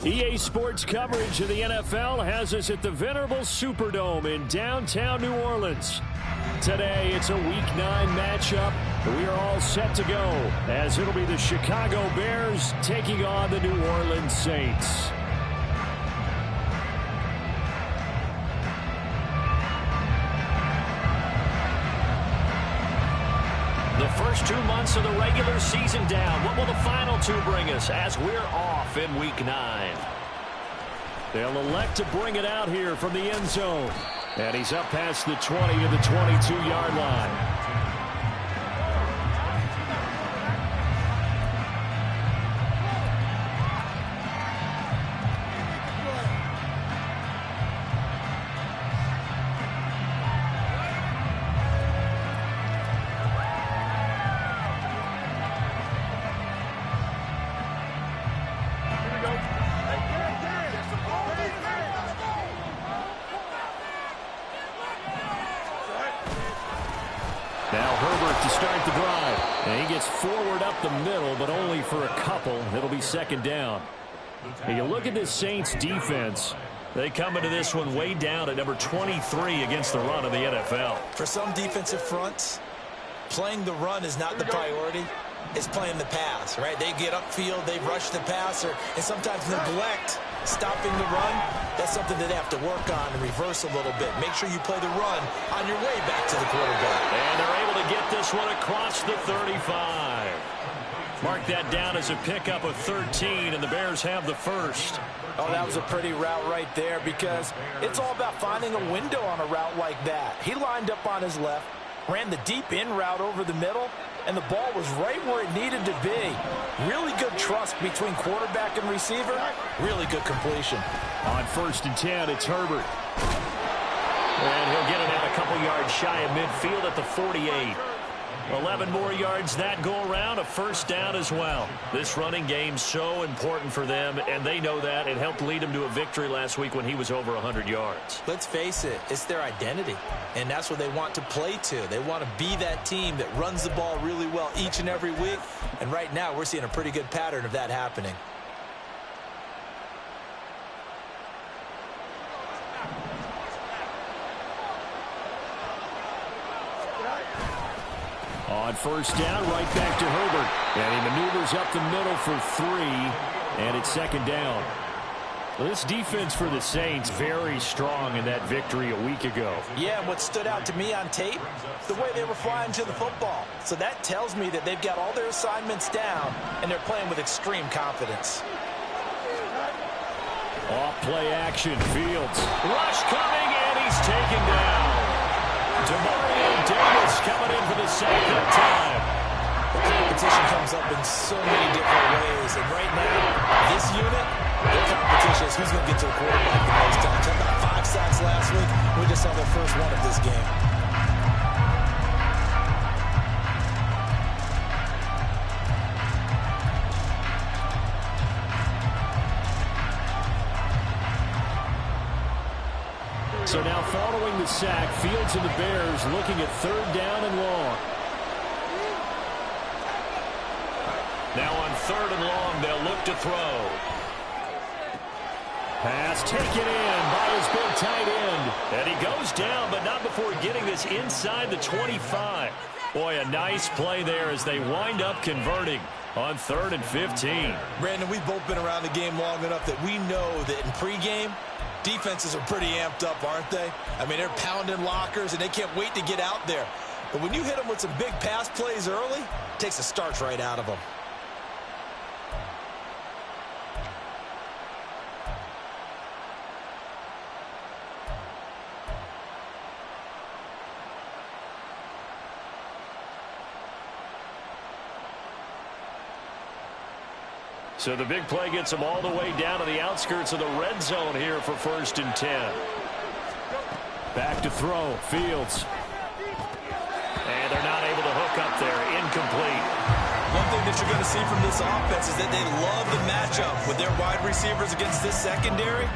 EA Sports coverage of the NFL has us at the venerable Superdome in downtown New Orleans. Today, it's a Week 9 matchup. We are all set to go as it'll be the Chicago Bears taking on the New Orleans Saints. The first 2 months of the regular season down. What will the final 2 bring us as we're off in Week 9? They'll elect to bring it out here from the end zone. And he's up past the 20 to the 22-yard line. Now Herbert to start the drive. And he gets forward up the middle, but only for a couple. It'll be second down. And you look at this Saints defense. They come into this one way down at number 23 against the run of the NFL. For some defensive fronts, playing the run is not the priority. It's playing the pass, right? They get upfield, they rush the passer, and sometimes neglect stopping the run. That's something that they have to work on and reverse a little bit. Make sure you play the run on your way back to the quarterback. And they're able to get this one across the 35. Mark that down as a pickup of 13, and the Bears have the first. Oh, that was a pretty route right there because it's all about finding a window on a route like that. He lined up on his left, ran the deep in route over the middle, and the ball was right where it needed to be. Really good trust between quarterback and receiver. Really good completion. On 1st and 10, it's Herbert. And he'll get it out a couple yards shy of midfield at the 48. 11 more yards that go around, a first down as well. This running game so important for them, and they know that. It helped lead them to a victory last week when he was over 100 yards. Let's face it, it's their identity, and that's what they want to play to. They want to be that team that runs the ball really well each and every week, and right now we're seeing a pretty good pattern of that happening. On 1st down, right back to Herbert. And he maneuvers up the middle for 3, and it's second down. Well, this defense for the Saints very strong in that victory a week ago. Yeah, and what stood out to me on tape, the way they were flying to the football. So that tells me that they've got all their assignments down, and they're playing with extreme confidence. Off play action, Fields. Rush coming, and he's taken down. Demario Davis coming in for the second time. The competition comes up in so many different ways. And right now, this unit, their competition is who's going to get to the quarterback the most times. How about 5 sacks last week? We just saw their first one of this game. So now following the sack, Fields and the Bears looking at 3rd down and long. Now on 3rd and long, they'll look to throw. Pass taken in by his big tight end. And he goes down, but not before getting this inside the 25. Boy, a nice play there as they wind up converting on 3rd and 15. Brandon, we've both been around the game long enough that we know that in pregame, defenses are pretty amped up, aren't they? I mean, they're pounding lockers, and they can't wait to get out there. But when you hit them with some big pass plays early, it takes the starch right out of them. So the big play gets them all the way down to the outskirts of the red zone here for 1st and 10. Back to throw, Fields. And they're not able to hook up there, incomplete. One thing that you're going to see from this offense is that they love the matchup with their wide receivers against this secondary.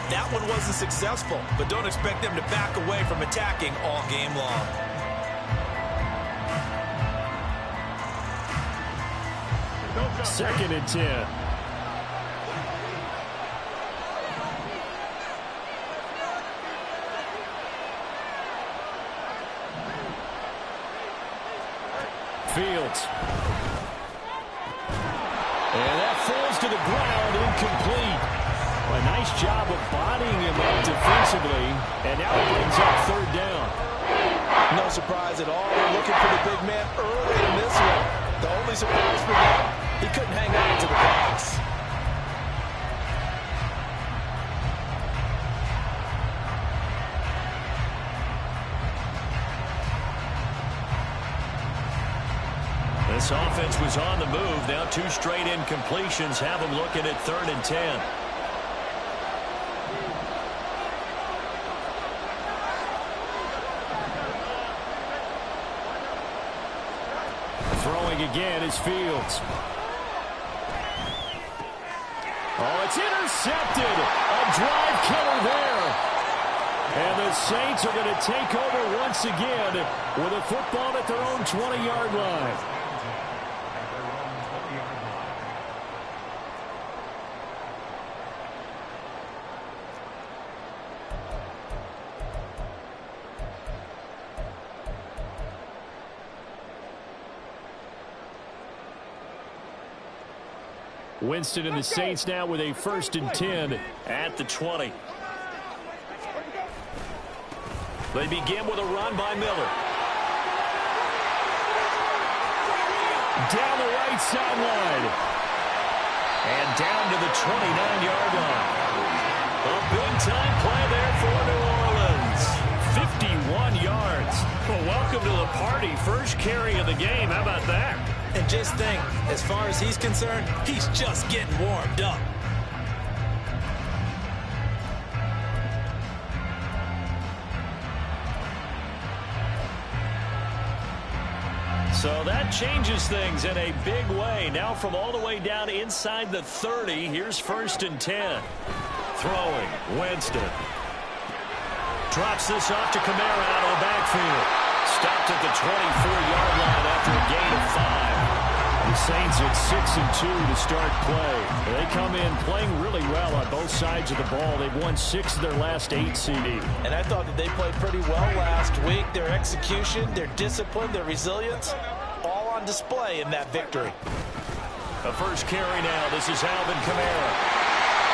That one wasn't successful, but don't expect them to back away from attacking all game long. Fields. And that falls to the ground, incomplete. A nice job of bodying him up defensively, and now it brings up third down. No surprise at all. They're looking for the big man early in this one. The only surprise for them, he couldn't hang on to the box. This offense was on the move. Now 2 straight incompletions have them looking at 3rd and 10. Throwing again is Fields. Oh, it's intercepted. A drive killer there. And the Saints are going to take over once again with a football at their own 20-yard line. Winston and the Saints now with a 1st and 10 at the 20. They begin with a run by Miller. Down the right sideline. And down to the 29-yard line. A big-time play there for New Orleans. 51 yards. Well, welcome to the party. First carry of the game. How about that? And just think, as far as he's concerned, he's just getting warmed up. So that changes things in a big way. Now from all the way down inside the 30, here's 1st and 10. Throwing, Winston. Drops this off to Kamara out of the backfield. Stopped at the 24-yard line after a gain of 5. The Saints at 6 and 2 to start play. They come in playing really well on both sides of the ball. They've won 6 of their last 8 CD. And I thought that they played pretty well last week. Their execution, their discipline, their resilience, all on display in that victory. The first carry now. This is Alvin Kamara.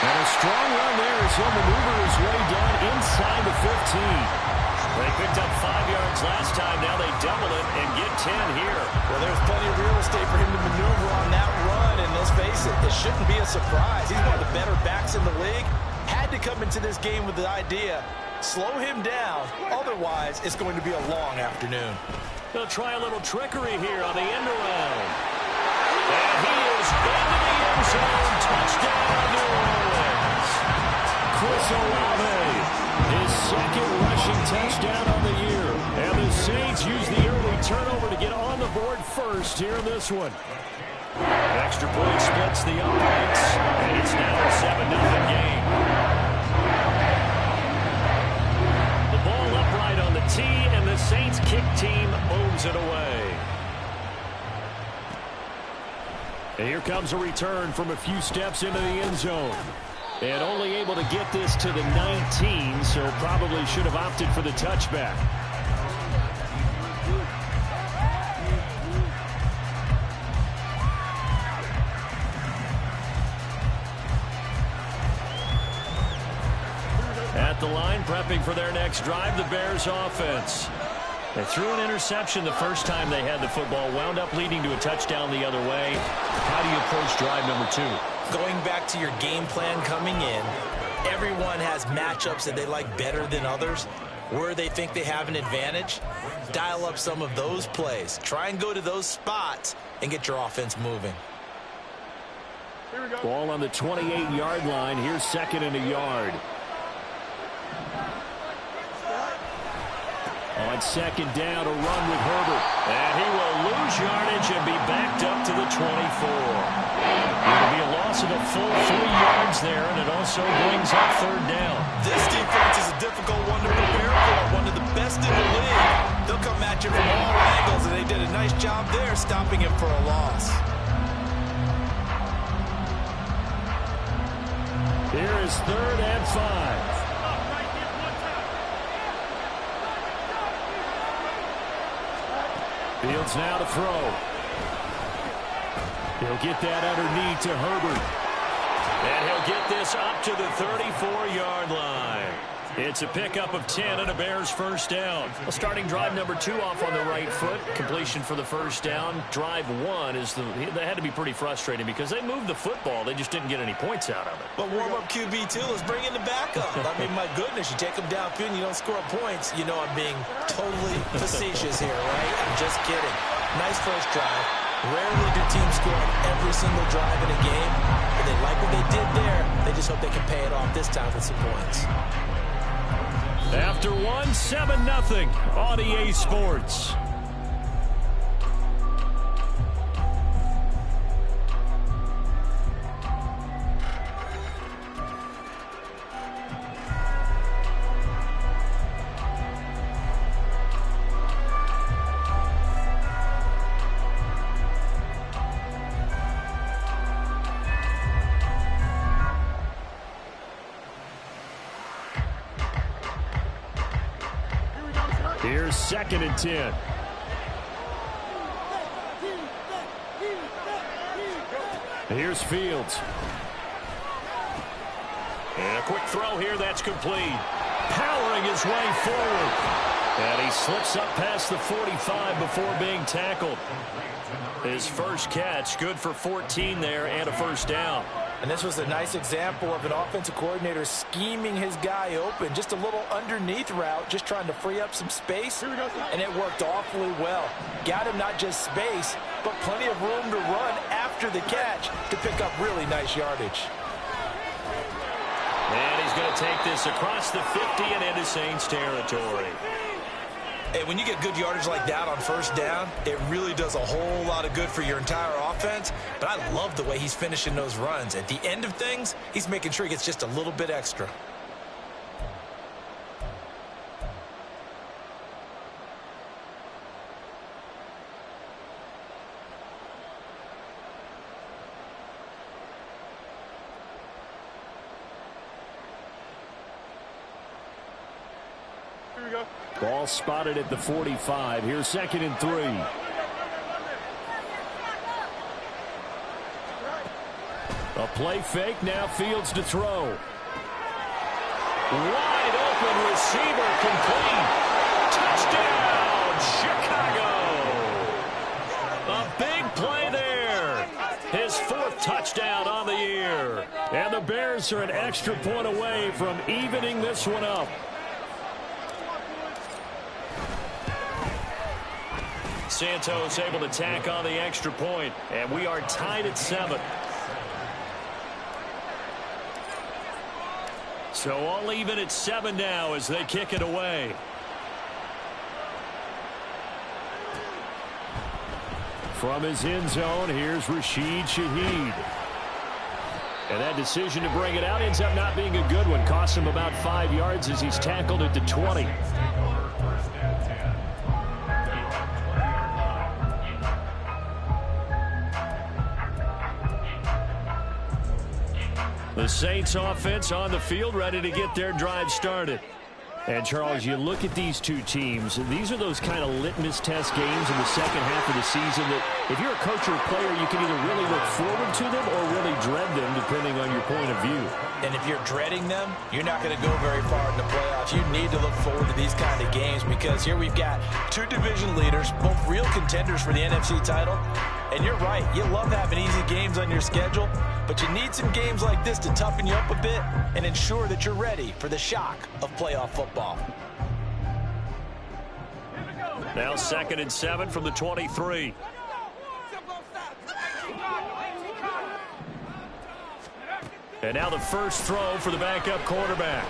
And a strong run there as he'll maneuver his way down inside the 15. They picked up 5 yards last time. Now they double it and get 10 here. Well, there's plenty of real estate for him to maneuver on that run. And let's face it, it shouldn't be a surprise. He's one of the better backs in the league. Had to come into this game with the idea, slow him down. Otherwise, it's going to be a long afternoon. They'll try a little trickery here on the end around. And he is into the end zone. Touchdown, New Orleans. Chris Olave, his 2nd rushing touchdown on the year. And the Saints use the early turnover to get on the board first here in this one. Extra point splits the uprights, and it's now a 7-0 game. The ball upright on the tee, and the Saints kick team moves it away. And here comes a return from a few steps into the end zone. And only able to get this to the 19, so probably should have opted for the touchback. At the line, prepping for their next drive, the Bears offense. They threw an interception the first time they had the football, wound up leading to a touchdown the other way. How do you approach drive number 2? Going back to your game plan coming in, everyone has matchups that they like better than others. Where they think they have an advantage, dial up some of those plays. Try and go to those spots and get your offense moving. Here we go. Ball on the 28-yard line. Here's 2nd and a yard. On 2nd down, a run with Herbert. And he will lose yardage and be backed up to the 24. It'll be a loss of a full 3 yards there, and it also brings up 3rd down. This defense is a difficult one to prepare for, one of the best in the league. They'll come at you from all angles, and they did a nice job there stopping him for a loss. Here is 3rd and 5. Fields now to throw. He'll get that underneath to Herbert. And he'll get this up to the 34-yard line. It's a pickup of 10 and a Bears first down. Well, starting drive number 2 off on the right foot. Completion for the first down. Drive 1 they had to be pretty frustrating because they moved the football. They just didn't get any points out of it. But warm-up QB2, let's bring in the backup. I mean, my goodness, you take them downfield and you don't score points. You know I'm being totally facetious here, right? I'm just kidding. Nice first drive. Rarely do teams score on every single drive in a game. But they like what they did there. They just hope they can pay it off this time with some points. After 1, 7-0 on EA Sports. Here's 2nd and 10. Here's Fields. And a quick throw here that's complete. Powering his way forward. And he slips up past the 45 before being tackled. His first catch, good for 14 there and a first down. And this was a nice example of an offensive coordinator scheming his guy open. Just a little underneath route, just trying to free up some space. And it worked awfully well. Got him not just space, but plenty of room to run after the catch to pick up really nice yardage. And he's going to take this across the 50 and into Saints territory. Hey, when you get good yardage like that on first down, it really does a whole lot of good for your entire offense. But I love the way he's finishing those runs. At the end of things, he's making sure he gets just a little bit extra. Ball spotted at the 45. Here's 2nd and 3. A play fake. Now Fields to throw. Wide open receiver complete. Touchdown, Chicago. A big play there. His 4th touchdown on the year. And the Bears are an extra point away from evening this one up. Santos able to tack on the extra point, and we are tied at 7. So all even at 7 now as they kick it away. From his end zone, here's Rashid Shaheed. And that decision to bring it out ends up not being a good one. Costs him about 5 yards as he's tackled at the 20. The Saints offense on the field, ready to get their drive started. And, Charles, you look at these two teams, these are those kind of litmus test games in the second half of the season that if you're a coach or a player, you can either really look forward to them or really dread them, depending on your point of view. And if you're dreading them, you're not going to go very far in the playoffs. You need to look forward to these kind of games because here we've got 2 division leaders, both real contenders for the NFC title. And you're right, you love having easy games on your schedule, but you need some games like this to toughen you up a bit and ensure that you're ready for the shock of playoff football. Now 2nd and 7 from the 23. And now the first throw for the backup quarterback.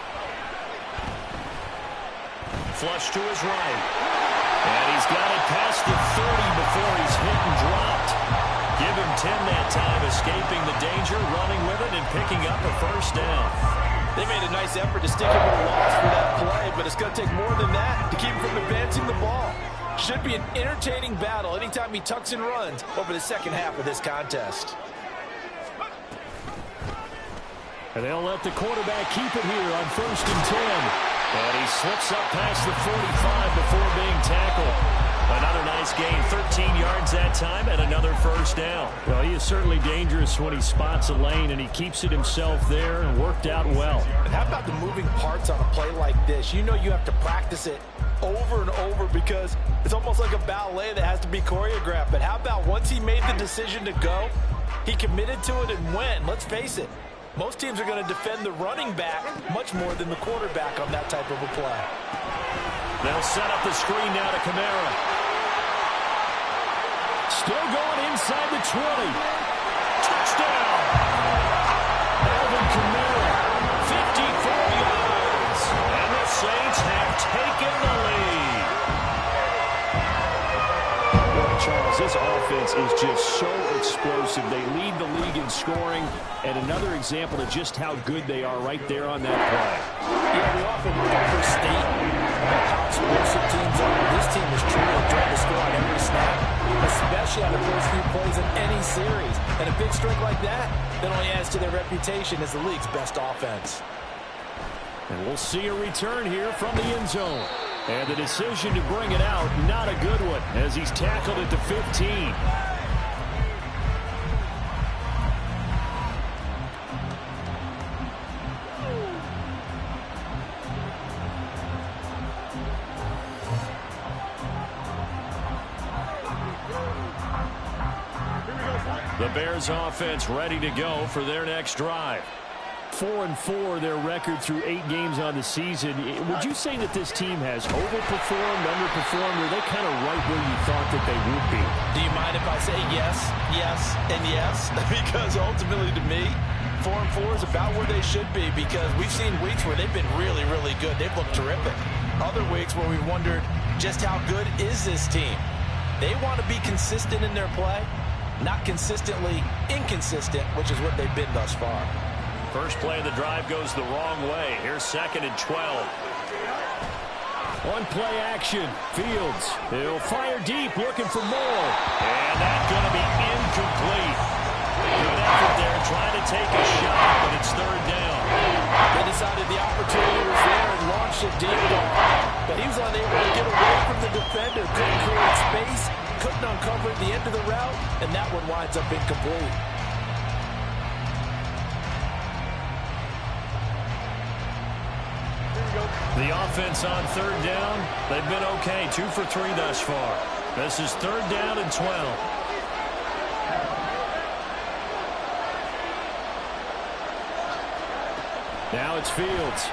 Flush to his right. And he's got it past the 30 before he's hit and dropped. Give him 10 that time, escaping the danger, running with it, and picking up a first down. They made a nice effort to stick him with a loss for that play, but it's going to take more than that to keep him from advancing the ball. Should be an entertaining battle anytime he tucks and runs over the second half of this contest. And they'll let the quarterback keep it here on 1st and 10. And he slips up past the 45 before being tackled. Another nice gain, 13 yards that time, and another first down. Well, he is certainly dangerous when he spots a lane, and he keeps it himself there and worked out well. And how about the moving parts on a play like this? You know you have to practice it over and over because it's almost like a ballet that has to be choreographed. But how about once he made the decision to go, he committed to it and went. Let's face it, most teams are going to defend the running back much more than the quarterback on that type of a play. They'll set up the screen now to Kamara. Still going inside the 20. Touchdown! Alvin Kamara, 54 yards. And the Saints have taken the lead. Well, Charles, this offense is just so explosive. They lead the league in scoring, and another example of just how good they are right there on that play. Yeah, we often overstate how explosive teams are. This team is truly trying to score on every snap, especially on the first few plays of any series. And a big streak like that only adds to their reputation as the league's best offense. And we'll see a return here from the end zone. And the decision to bring it out, not a good one, as he's tackled at the 15. The Bears offense ready to go for their next drive. 4-4 their record through 8 games on the season. Would you say that this team has overperformed, underperformed, or are they kind of right where you thought that they would be? Do you mind if I say yes, yes, and yes? Because ultimately to me, 4-4 is about where they should be because we've seen weeks where they've been really, really good. They've looked terrific. Other weeks where we've wondered just how good is this team. They want to be consistent in their play, not consistently inconsistent, which is what they've been thus far. First play of the drive goes the wrong way. Here's 2nd and 12. On play action, Fields. He'll fire deep, looking for more. And that's going to be incomplete. Good effort there, trying to take a shot, but it's 3rd down. They decided the opportunity was there and launched a deep ball. But he was unable to get away from the defender, couldn't create space, couldn't uncover the end of the route, and that one winds up incomplete. The offense on 3rd down, they've been okay, 2 for 3 thus far. This is 3rd down and 12. Now it's Fields.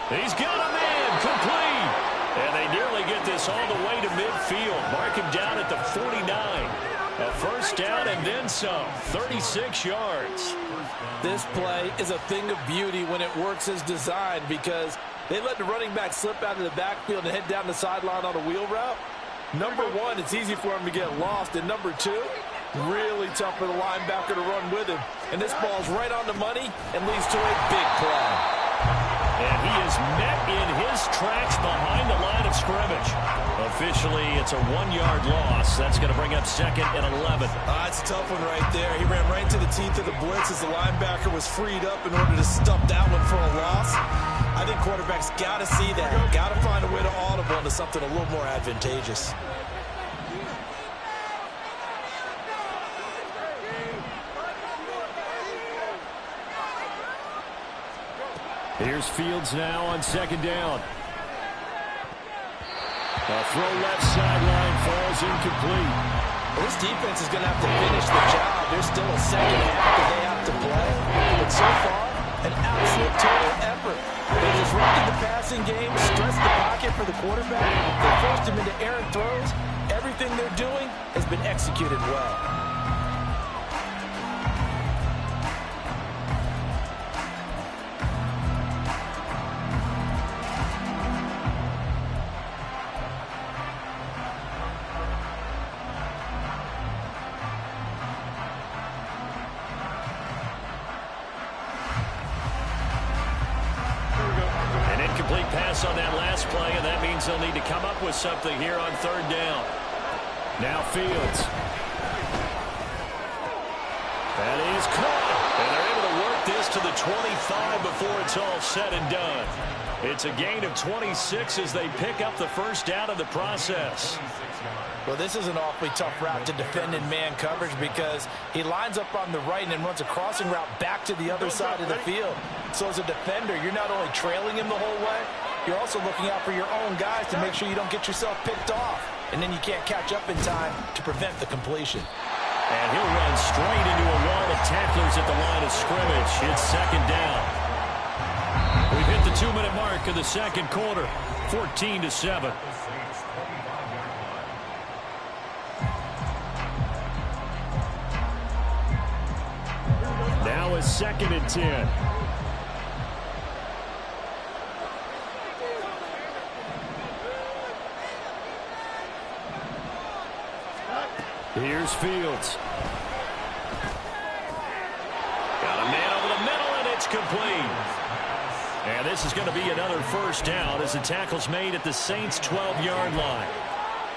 He's got a man, complete. And they nearly get this all the way to midfield. Mark him down at the 49. A first down and then some, 36 yards. This play is a thing of beauty when it works as designed because they let the running back slip out of the backfield and head down the sideline on a wheel route. Number one, it's easy for him to get lost. And number two, really tough for the linebacker to run with him. And this ball's right on the money and leads to a big play. And he is met in his tracks behind the line of scrimmage. Officially, it's a 1-yard loss. That's going to bring up 2nd and 11. That's a tough one right there. He ran right into the teeth of the blitz as the linebacker was freed up in order to stop that one for a loss. I think quarterbacks got to see that. Got to find a way to audible into something a little more advantageous. Here's Fields now on 2nd down. A throw left sideline falls incomplete. Well, this defense is going to have to finish the job. There's still a 2nd half that they have to play. But so far, an absolute total effort. They disrupted the passing game, stressed the pocket for the quarterback. They forced him into errant throws. Everything they're doing has been executed well. On that last play, and that means they'll need to come up with something here on 3rd down. Now Fields. That is caught, and they're able to work this to to the 25 before it's all said and done. It's a gain of 26 as they pick up the first down in the process. Well, this is an awfully tough route to defend in man coverage because he lines up on the right and then runs a crossing route back to the other side of the field. So as a defender, you're not only trailing him the whole way, you're also looking out for your own guys to make sure you don't get yourself picked off. And then you can't catch up in time to prevent the completion. And he'll run straight into a wall of tacklers at the line of scrimmage. It's second down. We've hit the 2-minute mark of the second quarter, 14-7. Now it's 2nd and 10. Here's Fields. Got a man over the middle, and it's complete. And this is going to be another first down as the tackle's made at the Saints' 12-yard line.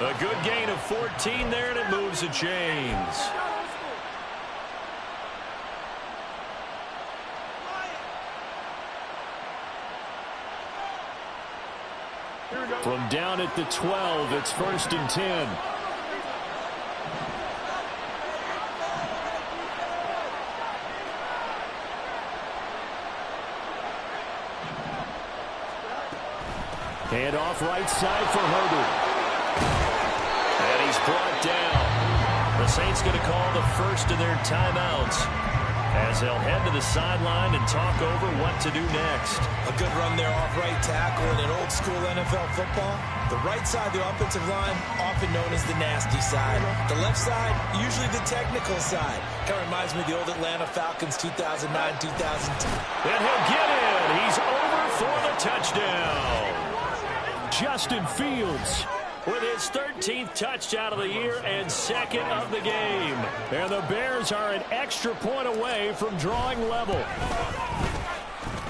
A good gain of 14 there, and it moves the chains. From down at the 12, it's 1st and 10. Hand off right side for Herbert. And he's brought down. The Saints going to call the first of their timeouts as they'll head to the sideline and talk over what to do next. A good run there off right tackle in an old-school NFL football. The right side of the offensive line, often known as the nasty side. The left side, usually the technical side. Kind of reminds me of the old Atlanta Falcons 2009-2010. And he'll get in. He's over for the touchdown. Justin Fields with his 13th touchdown of the year and second of the game. And the Bears are an extra point away from drawing level.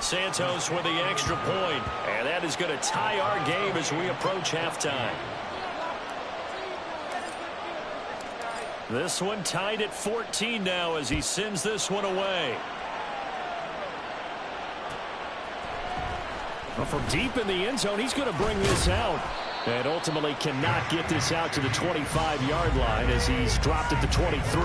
Santos with the extra point, and that is going to tie our game as we approach halftime. This one tied at 14 now as he sends this one away. Well, from deep in the end zone, he's going to bring this out. And ultimately cannot get this out to the 25-yard line as he's dropped at the 23.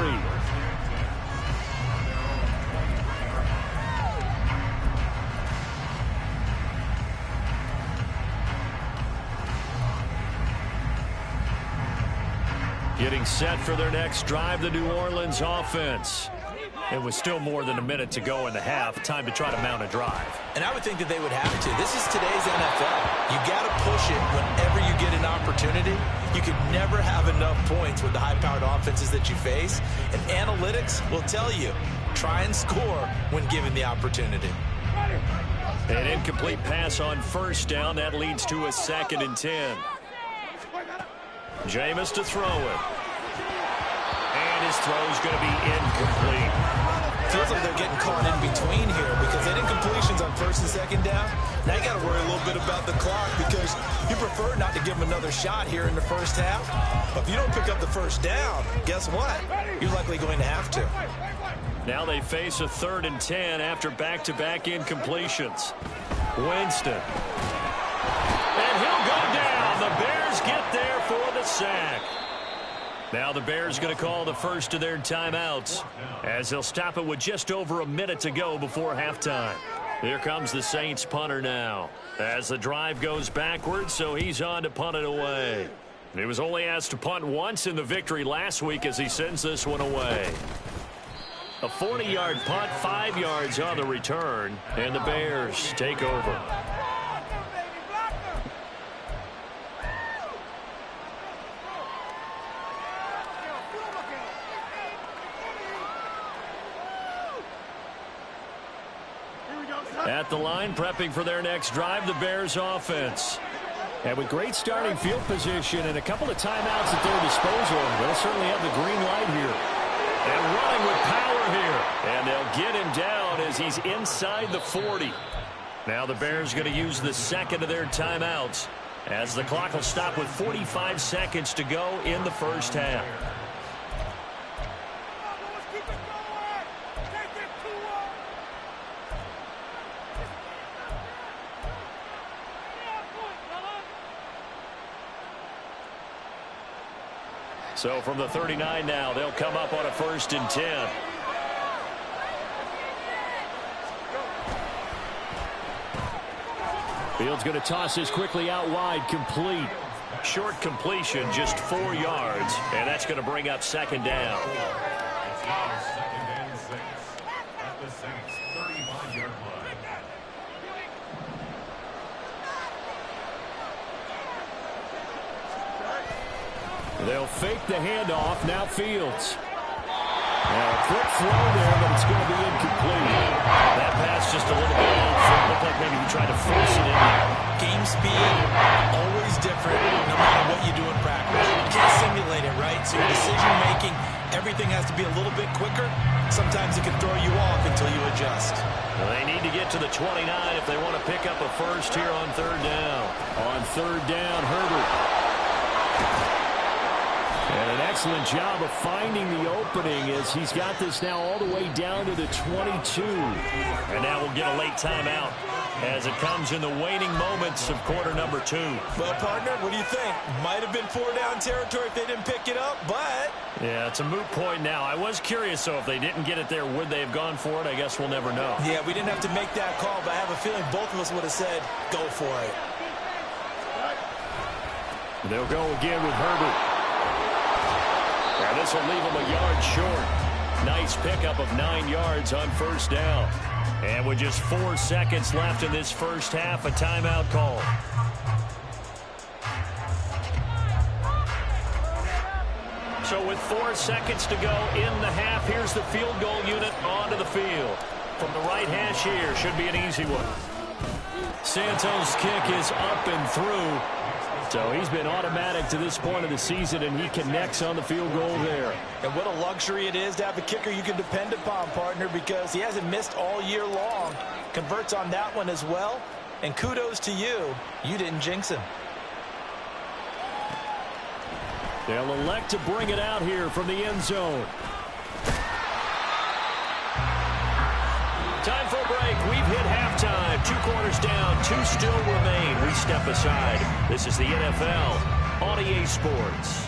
Getting set for their next drive, the New Orleans offense. It was still more than a minute to go in the half. Time to try to mount a drive. And I would think that they would have to. This is today's NFL. You got to push it whenever you get an opportunity. You can never have enough points with the high-powered offenses that you face. And analytics will tell you, try and score when given the opportunity. An incomplete pass on first down. That leads to a 2nd and 10. Jameis to throw it. And his throw's going to be incomplete. Feels like they're getting caught in between here because they had incompletions on 1st and 2nd down. Now you got to worry a little bit about the clock because you prefer not to give them another shot here in the first half. But if you don't pick up the first down, guess what? You're likely going to have to. Now they face a 3rd and 10 after back-to-back incompletions. Winston. And he'll go down. The Bears get there for the sack. Now the Bears going to call the first of their timeouts as they'll stop it with just over a minute to go before halftime. Here comes the Saints punter now as the drive goes backwards, so he's on to punt it away. He was only asked to punt once in the victory last week as he sends this one away. A 40-yard punt, 5 yards on the return, and the Bears take over. At the line, prepping for their next drive, the Bears offense. And with great starting field position and a couple of timeouts at their disposal, they'll certainly have the green light here. And running with power here. And they'll get him down as he's inside the 40. Now the Bears going to use the second of their timeouts as the clock will stop with 45 seconds to go in the first half. So from the 39 now, they'll come up on a 1st and 10. Fields going to toss this quickly out wide, complete. Short completion, just 4 yards, and that's going to bring up 2nd down. It's now 2nd and 6 at the Saints' 35-yard line. They'll fake the handoff. Now Fields. Now a quick throw there, but it's going to be incomplete. That pass just a little bit off. It looked like maybe he tried to force it in there. Game speed, always different, no matter what you do in practice. You can't simulate it, right? So your decision-making, everything has to be a little bit quicker. Sometimes it can throw you off until you adjust. Well, they need to get to the 29 if they want to pick up a first here on 3rd down. On 3rd down, Herbert. And an excellent job of finding the opening as he's got this now all the way down to the 22. And now we'll get a late timeout as it comes in the waning moments of quarter number 2. Well, partner, what do you think? Might have been 4-down territory if they didn't pick it up, but... Yeah, it's a moot point now. I was curious, so if they didn't get it there, would they have gone for it? I guess we'll never know. Yeah, we didn't have to make that call, but I have a feeling both of us would have said, go for it. They'll go again with Herbert. And this will leave him a yard short. Nice pickup of 9 yards on 1st down. And with just 4 seconds left in this first half, a timeout call. So with 4 seconds to go in the half, here's the field goal unit onto the field. From the right hash here, should be an easy one. Santos' kick is up and through. So he's been automatic to this point of the season, and he connects on the field goal there. And what a luxury it is to have a kicker you can depend upon, partner, because he hasn't missed all year long. Converts on that one as well. And kudos to you. You didn't jinx him. They'll elect to bring it out here from the end zone. Time for a break. We've hit halftime. 2 quarters down. 2 still remain. We step aside. This is the NFL on EA Sports.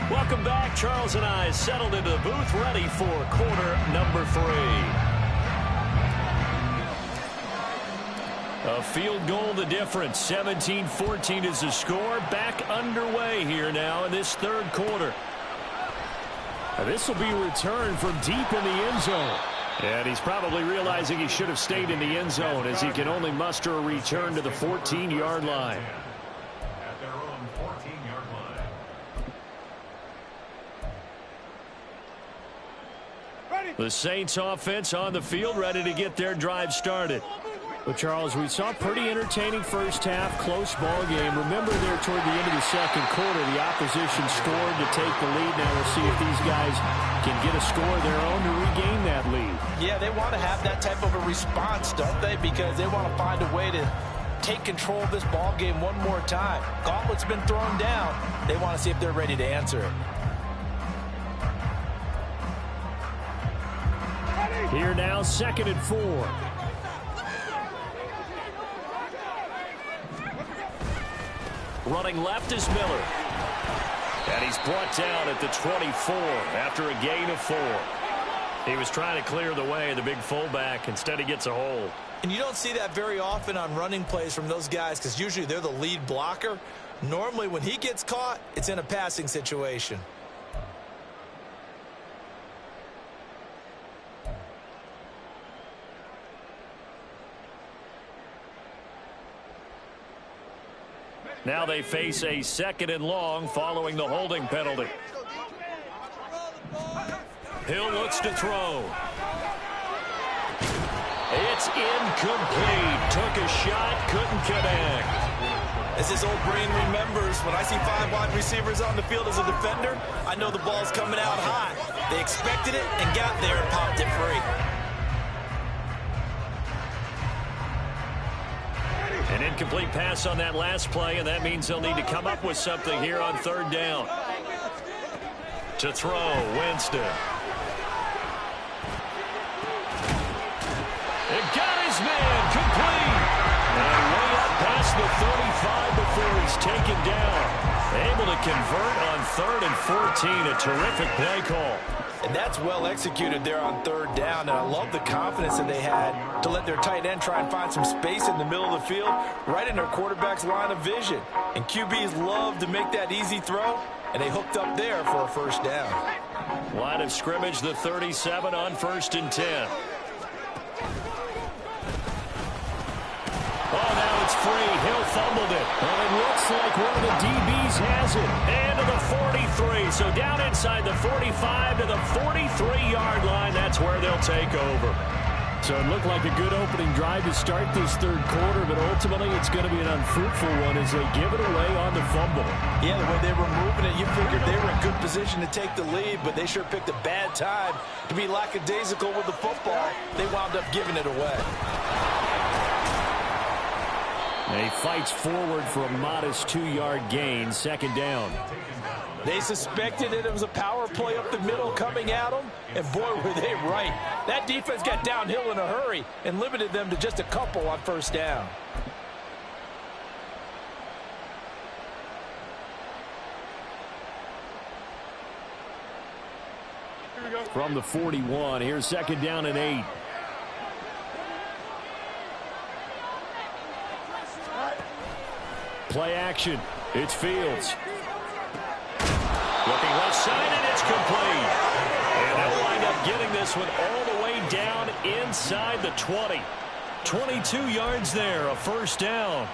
Welcome back. Charles and I settled into the booth, ready for quarter number 3. A field goal the difference. 17-14 is the score. Back underway here now in this 3rd quarter. This will be returned from deep in the end zone. And he's probably realizing he should have stayed in the end zone as he can only muster a return to the 14-yard line. At their own 14-yard line. The Saints offense on the field, ready to get their drive started. Well, Charles, we saw a pretty entertaining first half, close ball game. Remember there toward the end of the 2nd quarter, the opposition scored to take the lead. Now we'll see if these guys can get a score of their own to regain that lead. Yeah, they want to have that type of a response, don't they? Because they want to find a way to take control of this ball game one more time. Gauntlet's been thrown down. They want to see if they're ready to answer it. Here now, 2nd and 4. Running left is Miller. And he's brought down at the 24 after a gain of 4. He was trying to clear the way, the big fullback. Instead, he gets a hold. And you don't see that very often on running plays from those guys because usually they're the lead blocker. Normally, when he gets caught, it's in a passing situation. Now they face a 2nd and long following the holding penalty. Hill looks to throw. It's incomplete. Took a shot, couldn't connect. As his old brain remembers, when I see 5 wide receivers on the field as a defender, I know the ball's coming out high. They expected it and got there and popped it free. An incomplete pass on that last play, and that means they'll need to come up with something here on 3rd down. To throw, Winston. taken down. Able to convert on 3rd and 14. A terrific play call. And that's well executed there on 3rd down. And I love the confidence that they had to let their tight end try and find some space in the middle of the field, right in their quarterback's line of vision. And QBs love to make that easy throw, and they hooked up there for a 1st down. Line of scrimmage, the 37 on 1st and 10. Oh, now it's free. Hill fumbled it. And it looks like one of the DBs has it. And to the 43. So down inside the 45 to the 43-yard line. That's where they'll take over. So it looked like a good opening drive to start this 3rd quarter, but ultimately it's going to be an unfruitful one as they give it away on the fumble. Yeah, the way they were moving it, you figured they were in good position to take the lead, but they sure picked a bad time to be lackadaisical with the football. They wound up giving it away. And he fights forward for a modest 2-yard gain, 2nd down. They suspected that it was a power play up the middle coming at them, and boy, were they right. That defense got downhill in a hurry and limited them to just a couple on 1st down. From the 41, here's 2nd down and 8. Play action. It's Fields. Looking left side, and it's complete. And they'll wind up getting this one all the way down inside the 20. 22 yards there, a 1st down.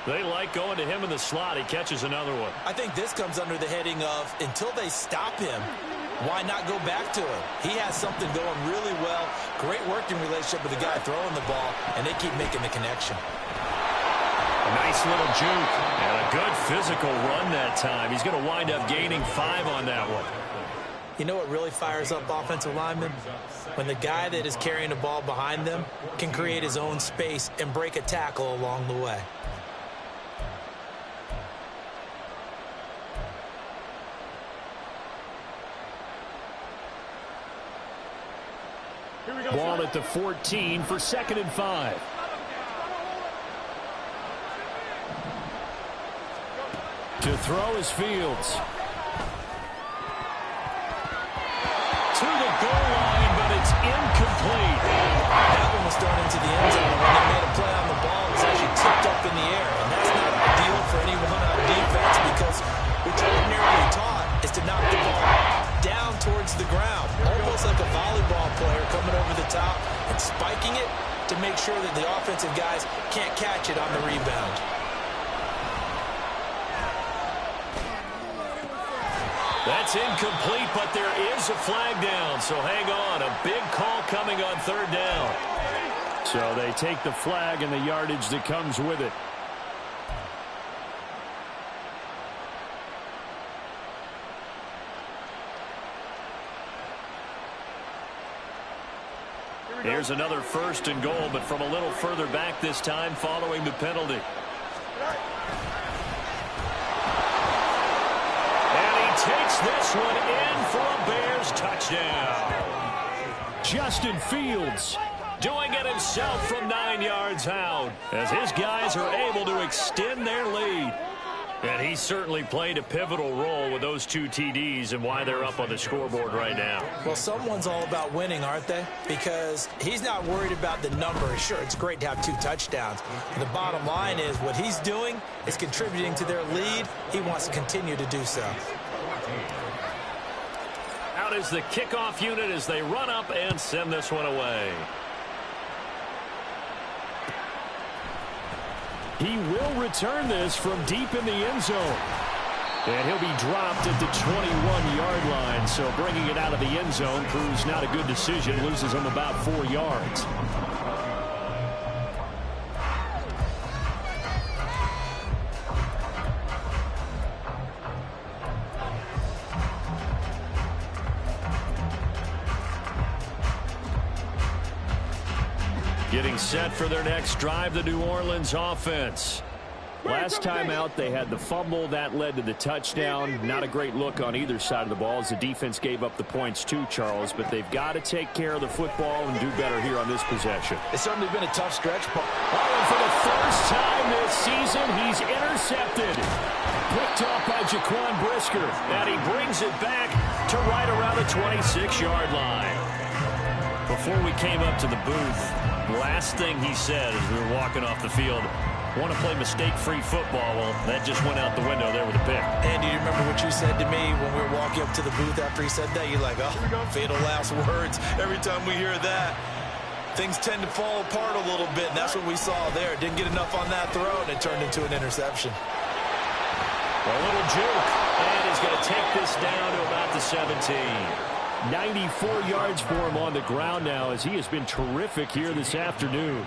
They like going to him in the slot. He catches another one. I think this comes under the heading of, until they stop him, why not go back to him? He has something going really well. Great working relationship with the guy throwing the ball, and they keep making the connection. Nice little juke and a good physical run that time. He's going to wind up gaining 5 on that one. You know what really fires up offensive linemen? When the guy that is carrying the ball behind them can create his own space and break a tackle along the way. Ball at the 14 for 2nd and 5. To throw is Fields. To the goal line, but it's incomplete. That one was thrown into the end zone, and when they made a play on the ball, it was actually tipped up in the air. And that's not ideal for anyone on defense, because what you're ordinarily taught is to knock the ball down towards the ground, almost like a volleyball player coming over the top and spiking it to make sure that the offensive guys can't catch it on the rebound. That's incomplete, but there is a flag down, so hang on. A big call coming on 3rd down. So they take the flag and the yardage that comes with it. Here's another 1st and goal, but from a little further back this time following the penalty. Takes this one in for a Bears touchdown. Justin Fields doing it himself from 9 yards out as his guys are able to extend their lead. And he certainly played a pivotal role with those 2 TDs and why they're up on the scoreboard right now. Well, someone's all about winning, aren't they? Because he's not worried about the number. Sure, it's great to have 2 touchdowns. The bottom line is what he's doing is contributing to their lead. He wants to continue to do so. Out is the kickoff unit as they run up and send this one away. He will return this from deep in the end zone. And he'll be dropped at the 21-yard line. So bringing it out of the end zone proves not a good decision. Loses him about 4 yards. Getting set for their next drive, the New Orleans offense. Last time out, they had the fumble. That led to the touchdown. Not a great look on either side of the ball as the defense gave up the points too, Charles. But they've got to take care of the football and do better here on this possession. It's certainly been a tough stretch. Oh, and for the first time this season, he's intercepted. Picked off by Jaquan Brisker. And he brings it back to right around the 26-yard line. Before we came up to the booth, last thing he said as we were walking off the field, want to play mistake-free football. Well, that just went out the window there with a pick. Andy, do you remember what you said to me when we were walking up to the booth after he said that? You're like, oh, fatal last words. Every time we hear that, things tend to fall apart a little bit, and that's what we saw there. Didn't get enough on that throw, and it turned into an interception. A little juke, and he's going to take this down to about the 17. 94 yards for him on the ground now as he has been terrific here this afternoon.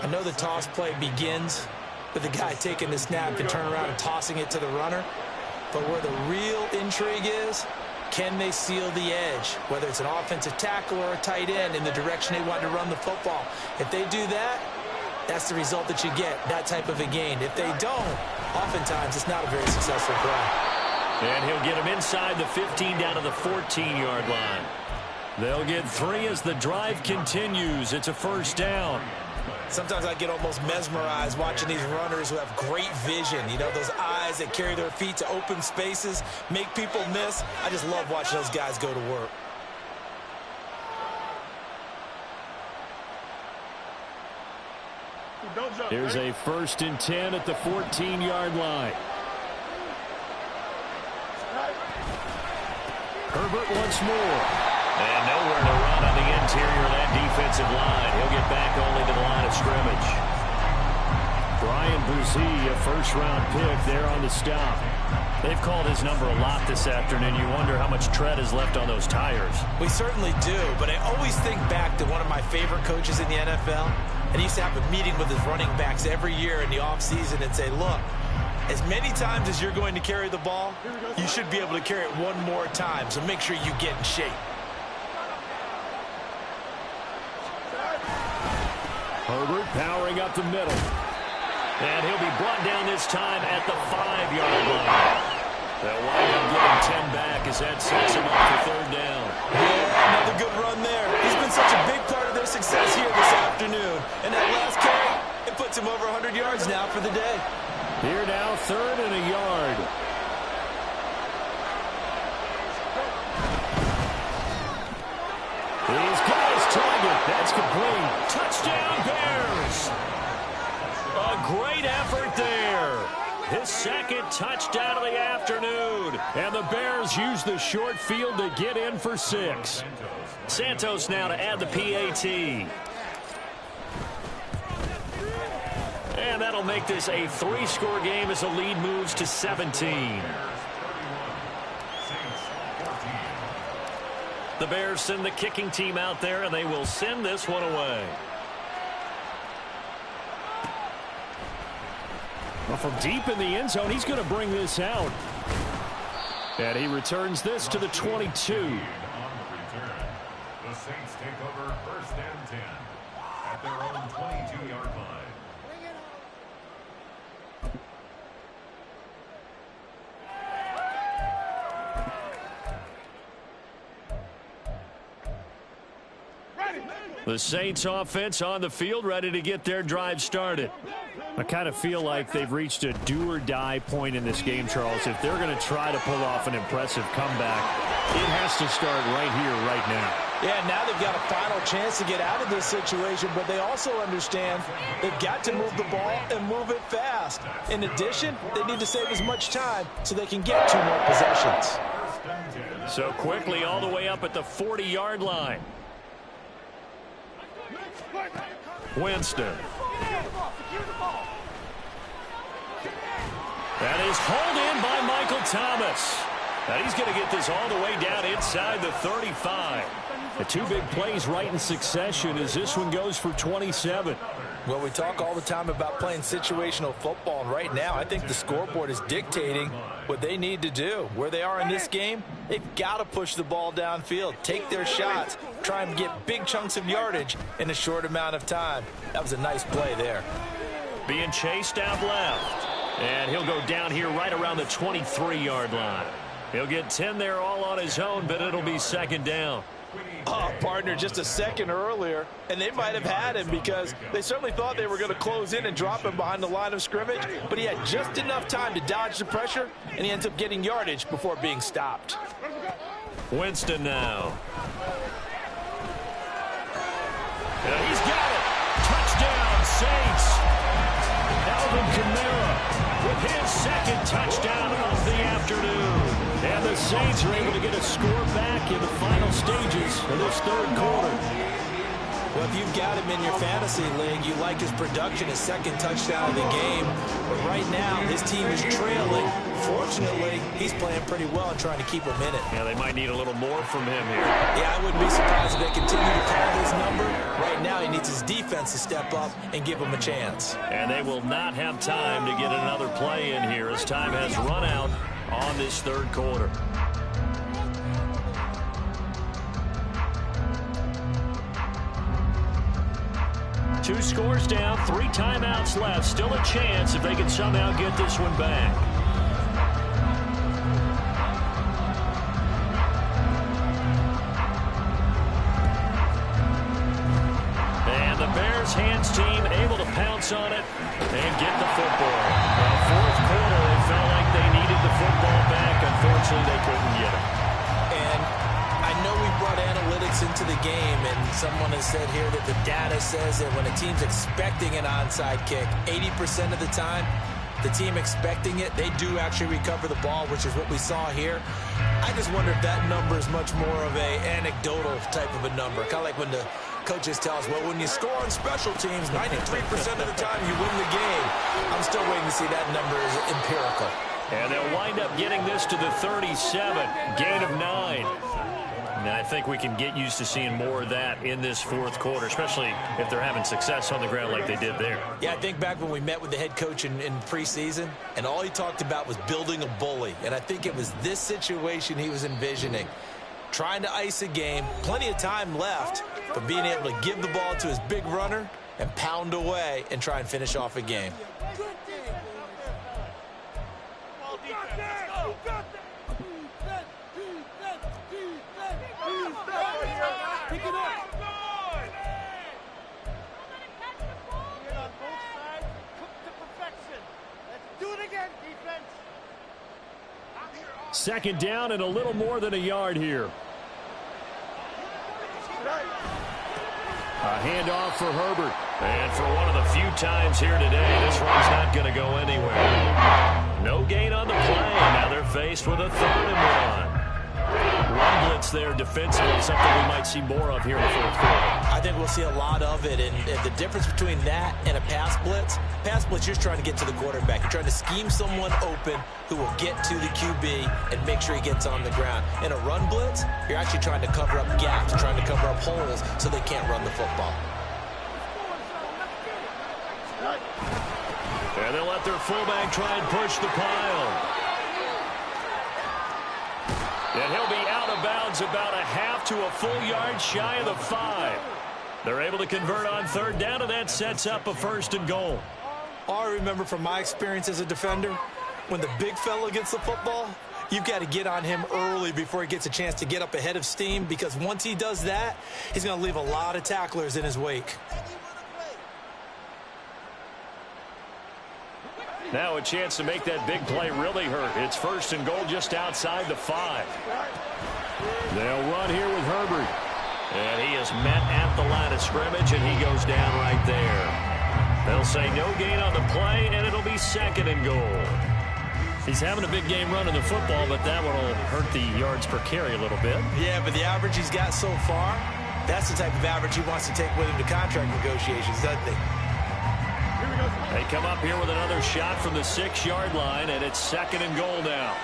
I know the toss play begins with the guy taking the snap and turn around and tossing it to the runner. But where the real intrigue is, can they seal the edge? Whether it's an offensive tackle or a tight end in the direction they want to run the football. If they do that, that's the result that you get, that type of a gain. If they don't, oftentimes it's not a very successful play. And he'll get him inside the 15 down to the 14-yard line. They'll get 3 as the drive continues. It's a first down. Sometimes I get almost mesmerized watching these runners who have great vision. You know, those eyes that carry their feet to open spaces, make people miss. I just love watching those guys go to work. Here's a 1st and 10 at the 14-yard line. Herbert once more. And nowhere to run on the interior of that defensive line. He'll get back only to the line of scrimmage. Brian Brzee, a first-round pick there on the stop. They've called his number a lot this afternoon. You wonder how much tread is left on those tires. We certainly do, but I always think back to one of my favorite coaches in the NFL. And he used to have a meeting with his running backs every year in the offseason and say, look, as many times as you're going to carry the ball, you should be able to carry it one more time, so make sure you get in shape. Herbert powering up the middle. And he'll be brought down this time at the 5-yard line. They'll wind up getting 10 back as that sets him up for 3rd down. Yeah, another good run there. He's been such a big part of their success here this afternoon. And that last carry, it puts him over 100 yards now for the day. Here now, 3rd and a yard. He's got his target. That's complete. Touchdown, Bears! A great effort there. His 2nd touchdown of the afternoon. And the Bears use the short field to get in for 6. Santos now to add the PAT. And that'll make this a 3-score game as the lead moves to 17. The Bears send the kicking team out there, and they will send this one away. Well, from deep in the end zone, he's going to bring this out. And he returns this to the 22. The Saints take over 1st and 10 at their own 22-yard line. The Saints offense on the field, ready to get their drive started. I kind of feel like they've reached a do-or-die point in this game, Charles. If they're going to try to pull off an impressive comeback, it has to start right here, right now. Yeah, now they've got a final chance to get out of this situation, but they also understand they've got to move the ball and move it fast. In addition, they need to save as much time so they can get 2 more possessions. So quickly all the way up at the 40-yard line. Winston. That is hauled in by Michael Thomas. And he's going to get this all the way down inside the 35. The 2 big plays right in succession as this one goes for 27. Well, we talk all the time about playing situational football, and right now I think the scoreboard is dictating what they need to do. Where they are in this game, they've got to push the ball downfield, take their shots, try and get big chunks of yardage in a short amount of time. That was a nice play there. Being chased out left. And he'll go down here right around the 23-yard line. He'll get 10 there all on his own, but it'll be second down. Oh, partner, just a second earlier, and they might have had him because they certainly thought they were going to close in and drop him behind the line of scrimmage, but he had just enough time to dodge the pressure, and he ends up getting yardage before being stopped. Winston now. And he's got it. Touchdown, Saints. Alvin Kamara with his second touchdown of the afternoon. And the Saints are able to get a score back in the final stages of this third quarter. Well, if you've got him in your fantasy league, you like his production, his second touchdown of the game. But right now, his team is trailing. Fortunately, he's playing pretty well and trying to keep him in it. Yeah, they might need a little more from him here. Yeah, I wouldn't be surprised if they continue to call his number. Right now, he needs his defense to step up and give him a chance. And they will not have time to get another play in here as time has run out on this third quarter. Two scores down, 3 timeouts left. Still a chance if they can somehow get this one back. And the Bears hands team able to pounce on it and get the football. Fourth quarter, they felt like they needed the football back. Unfortunately, they couldn't get it. And I know we brought analytics into the game, and someone has said here that the data says that when a team's expecting an onside kick, 80% of the time, the team expecting it, they do actually recover the ball, which is what we saw here. I just wonder if that number is much more of a anecdotal type of a number. Kind of like when the coaches tell us, well, when you score on special teams, 93% of the time you win the game. I'm still waiting to see that number is empirical. And they'll wind up getting this to the 37, gain of 9. And I think we can get used to seeing more of that in this fourth quarter, especially if they're having success on the ground like they did there. Yeah, I think back when we met with the head coach in preseason, and all he talked about was building a bully. And I think it was this situation he was envisioning. Trying to ice a game, plenty of time left, but being able to give the ball to his big runner and pound away and try and finish off a game. Second down and a little more than a yard here. A handoff for Herbert. And for one of the few times here today, this run's not going to go anywhere. No gain on the play, and now they're faced with a 3rd and 1. Run blitz there defensively, something we might see more of here in the fourth quarter. I think we'll see a lot of it, and the difference between that and a pass blitz, you're trying to get to the quarterback. You're trying to scheme someone open who will get to the QB and make sure he gets on the ground. In a run blitz, you're actually trying to cover up gaps, trying to cover up holes so they can't run the football. And they'll let their fullback try and push the pile. And he'll be out of bounds about a half to a full yard shy of the 5. They're able to convert on 3rd down, and that sets up a 1st and goal. All I remember from my experience as a defender, when the big fella gets the football, you've got to get on him early before he gets a chance to get up ahead of steam, because once he does that, he's going to leave a lot of tacklers in his wake. Now a chance to make that big play really hurt. It's 1st and goal just outside the 5. They'll run here with Herbert. And he is met at the line of scrimmage, and he goes down right there. They'll say no gain on the play, and it'll be 2nd and goal. He's having a big game running the football, but that one will hurt the yards per carry a little bit. Yeah, but the average he's got so far, that's the type of average he wants to take with him to contract negotiations, doesn't he? They come up here with another shot from the 6-yard line, and it's 2nd and goal now.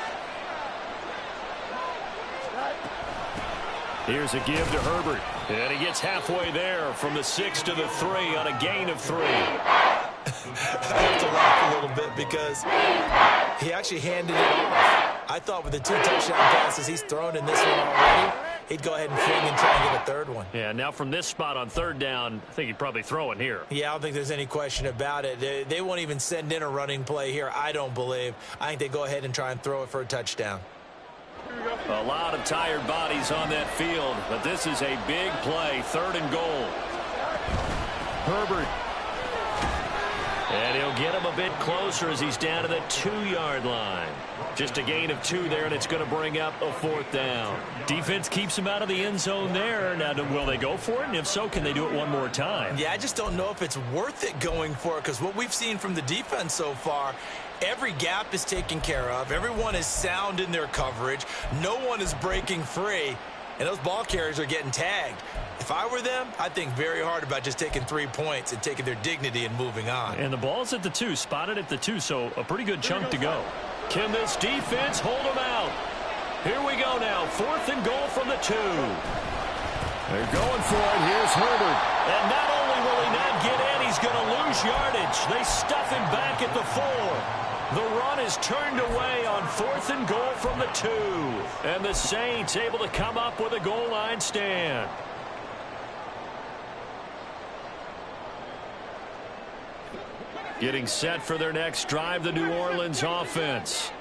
Here's a give to Herbert, and he gets halfway there from the 6 to the 3 on a gain of 3. I have to laugh a little bit because he actually handed it off. I thought with the 2 touchdown passes he's thrown in this one already, he'd go ahead and fling and try and get a third one. Yeah, now from this spot on third down, I think he'd probably throw it here. Yeah, I don't think there's any question about it. They won't even send in a running play here, I don't believe. I think they go ahead and try and throw it for a touchdown. A lot of tired bodies on that field, but this is a big play, 3rd and goal. Herbert. And he'll get him a bit closer as he's down to the 2-yard line. Just a gain of 2 there, and it's going to bring up a 4th down. Defense keeps him out of the end zone there. Now, will they go for it? And if so, can they do it one more time? Yeah, I just don't know if it's worth it going for it, because what we've seen from the defense so far, every gap is taken care of. Everyone is sound in their coverage. No one is breaking free, and those ball carriers are getting tagged. If I were them, I'd think very hard about just taking 3 points and taking their dignity and moving on. And the ball's at the 2, spotted at the 2, so a pretty good chunk to go. Can this defense hold them out? Here we go now, 4th and goal from the 2. They're going for it. Here's Herbert. And not only will he not get in, he's going to lose yardage. They stuff him back at the 4. The run is turned away on 4th and goal from the 2. And the Saints able to come up with a goal line stand. Getting set for their next drive, the New Orleans offense.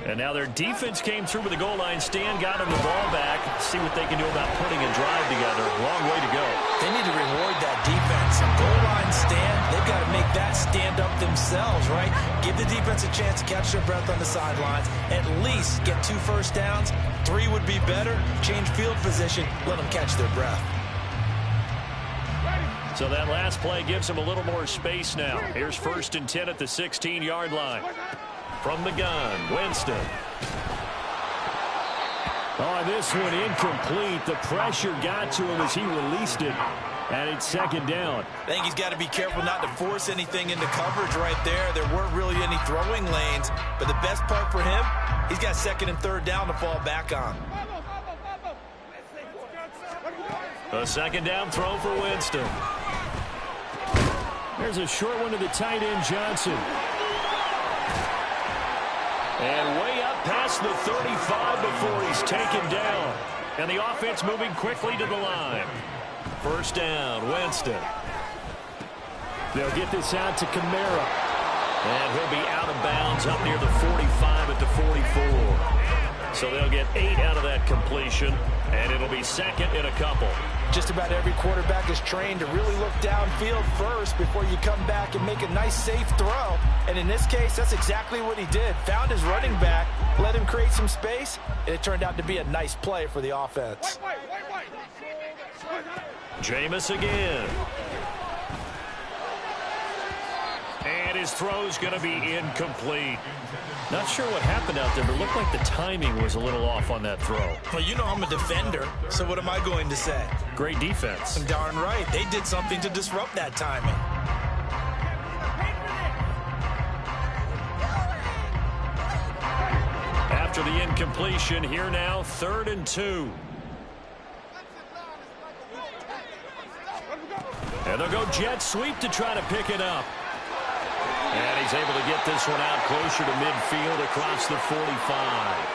And now their defense came through with a goal line stand, got them the ball back. See what they can do about putting a drive together. Long way to go. They need to reward that defense. A goal line stand, they've got to make that stand up themselves, right? Give the defense a chance to catch their breath on the sidelines. At least get 2 first downs. 3 would be better. Change field position. Let them catch their breath. So that last play gives them a little more space now. Here's 1st and 10 at the 16-yard line. From the gun, Winston. Oh, this one incomplete. The pressure got to him as he released it. And it's 2nd down. I think he's got to be careful not to force anything into coverage right there. There weren't really any throwing lanes. But the best part for him, he's got 2nd and 3rd down to fall back on. A 2nd down throw for Winston. There's a short one to the tight end, Johnson. And way up past the 35 before he's taken down. And the offense moving quickly to the line. 1st down, Winston. They'll get this out to Kamara. And he'll be out of bounds up near the 45 at the 44. So they'll get 8 out of that completion. And it'll be 2nd and a couple. Just about every quarterback is trained to really look downfield first before you come back and make a nice, safe throw. And in this case, that's exactly what he did. Found his running back, let him create some space, and it turned out to be a nice play for the offense. Jameis again. And his throw's going to be incomplete. Not sure what happened out there, but it looked like the timing was a little off on that throw. Well, you know I'm a defender, so what am I going to say? Great defense. Darn right. They did something to disrupt that timing. After the incompletion, here now, 3rd and 2. And they'll go jet sweep to try to pick it up. And he's able to get this one out closer to midfield across the 45.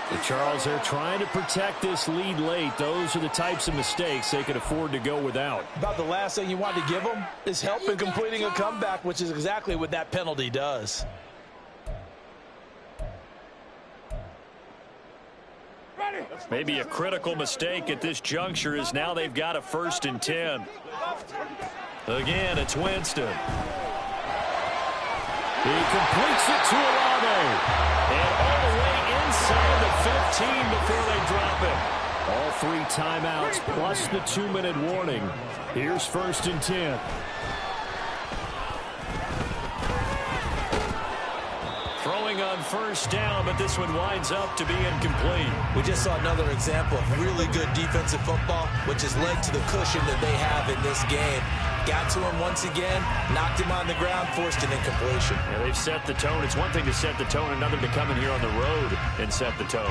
The Charles, they're trying to protect this lead late. Those are the types of mistakes they could afford to go without. About the last thing you want to give them is help in completing a comeback, which is exactly what that penalty does. Maybe a critical mistake at this juncture is now they've got a 1st and 10. Again, it's Winston. He completes it to Olave. And all the way inside the 15 before they drop it. All 3 timeouts plus the 2-minute warning. Here's 1st and 10. Throwing on 1st down, but this one winds up to be incomplete. We just saw another example of really good defensive football, which has led to the cushion that they have in this game. Got to him once again, knocked him on the ground, forced an incompletion. Yeah, they've set the tone. It's one thing to set the tone, another to come in here on the road and set the tone.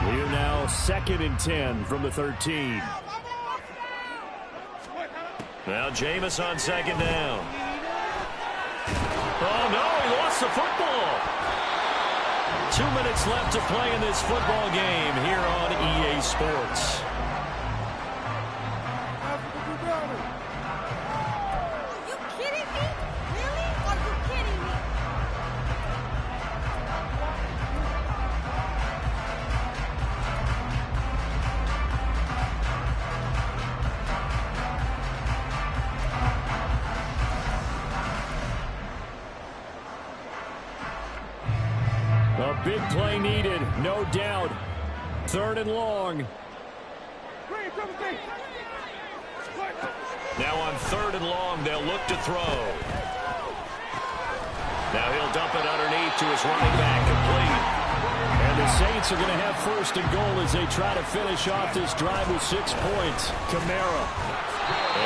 We are now 2nd and 10 from the 13. Now Jameis on 2nd down. Oh, no, he lost the football. 2 minutes left to play in this football game here on EA Sports. A big play needed, no doubt. 3rd and long. Now on 3rd and long, they'll look to throw. Now he'll dump it underneath to his running back, complete. And the Saints are going to have 1st and goal as they try to finish off this drive with 6 points. Kamara.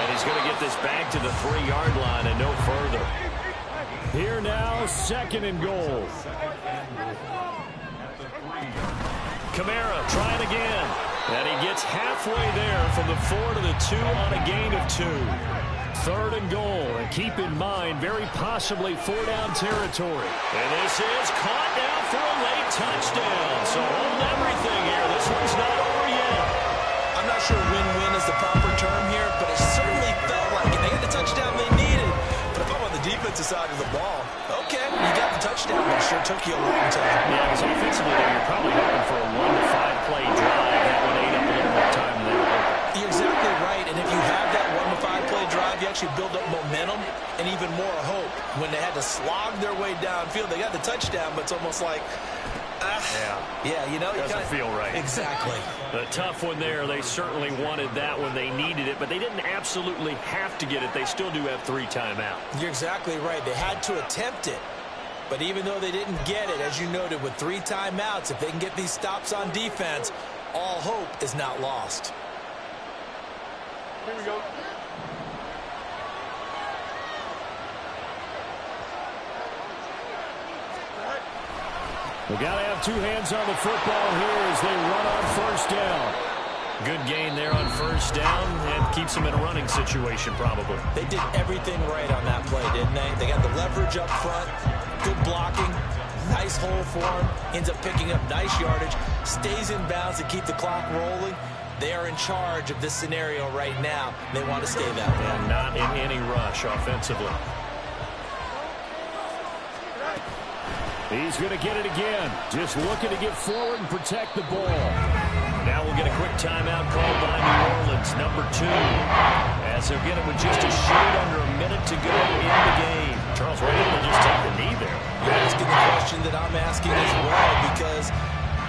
And he's going to get this back to the 3-yard line and no further. Here now, 2nd and goal. Kamara trying again. And he gets halfway there from the 4 to the 2 on a gain of 2. 3rd and goal. And keep in mind, very possibly 4-down territory. And this is caught now for a late touchdown. So hold everything here. This one's not over yet. I'm not sure win-win is the proper term here, but it certainly felt like it. They got the touchdown they needed. But if I'm on the defensive side of the ball, okay, you got the touchdown, but it sure took you a long time. Yeah, because offensively, you're probably hoping for a 1 to 5 play drive. That would eat up a little more time than they were hoping. You're exactly right, and if you have that 1 to 5 play drive, you actually build up momentum and even more hope. When they had to slog their way downfield, they got the touchdown, but it's almost like, yeah, you know, doesn't feel right. Exactly. A tough one there. They certainly wanted that when they needed it, but they didn't absolutely have to get it. They still do have 3 timeouts. You're exactly right. They had to attempt it. But even though they didn't get it, as you noted, with 3 timeouts, if they can get these stops on defense, all hope is not lost. Here we go. We got to have 2 hands on the football here as they run on 1st down. Good gain there on 1st down and keeps them in a running situation probably. They did everything right on that play, didn't they? They got the leverage up front, good blocking, nice hole for him, ends up picking up nice yardage, stays in bounds to keep the clock rolling. They are in charge of this scenario right now. They want to stay that way. And not in any rush offensively. He's going to get it again. Just looking to get forward and protect the ball. Now we'll get a quick timeout called by New Orleans, number 2. As they'll get it with just a shade under a minute to go in the game. Charles, why didn't they just take the knee there? You're asking the question that I'm asking as well, because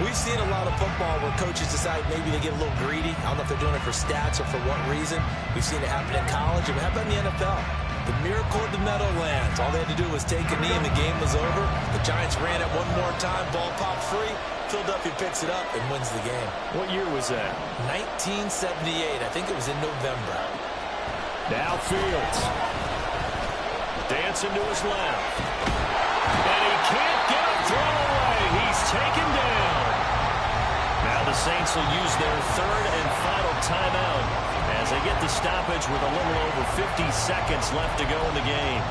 we've seen a lot of football where coaches decide maybe they get a little greedy. I don't know if they're doing it for stats or for what reason. We've seen it happen in college. And how about in the NFL? The miracle of the Meadowlands. All they had to do was take a knee and the game was over. The Giants ran it one more time. Ball popped free. Philadelphia picks it up and wins the game. What year was that? 1978. I think it was in November. Now Fields. Dancing to his left. And he can't get a throw away. He's taken down. Now the Saints will use their 3rd and final timeout as they get the stoppage with a little over 50 seconds left to go in the game.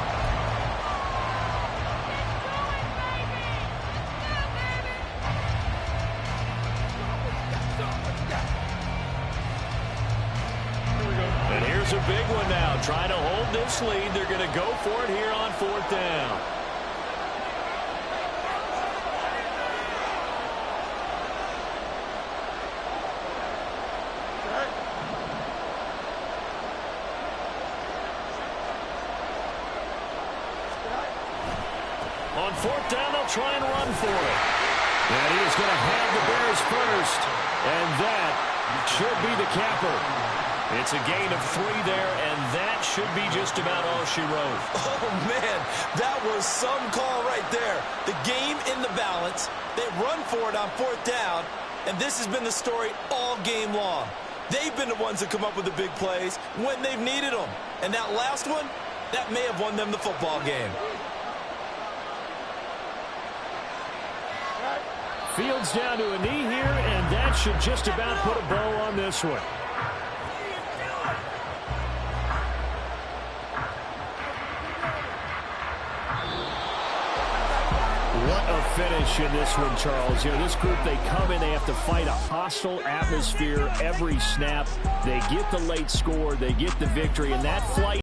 And here's a big one now. Trying to hold this lead. They're going to go for it here on 4th down. On 4th down, they'll try and run for it. And he is going to have the Bears first. And that should be the capper. It's a gain of 3 there, and that should be just about all she wrote. Oh, man, that was some call right there. The game in the balance. They run for it on 4th down, and this has been the story all game long. They've been the ones that come up with the big plays when they've needed them. And that last one, that may have won them the football game. Fields down to a knee here, and that should just about put a bow on this one. What a finish in this one, Charles. You know, this group, they come in, they have to fight a hostile atmosphere every snap. They get the late score, they get the victory, and that flight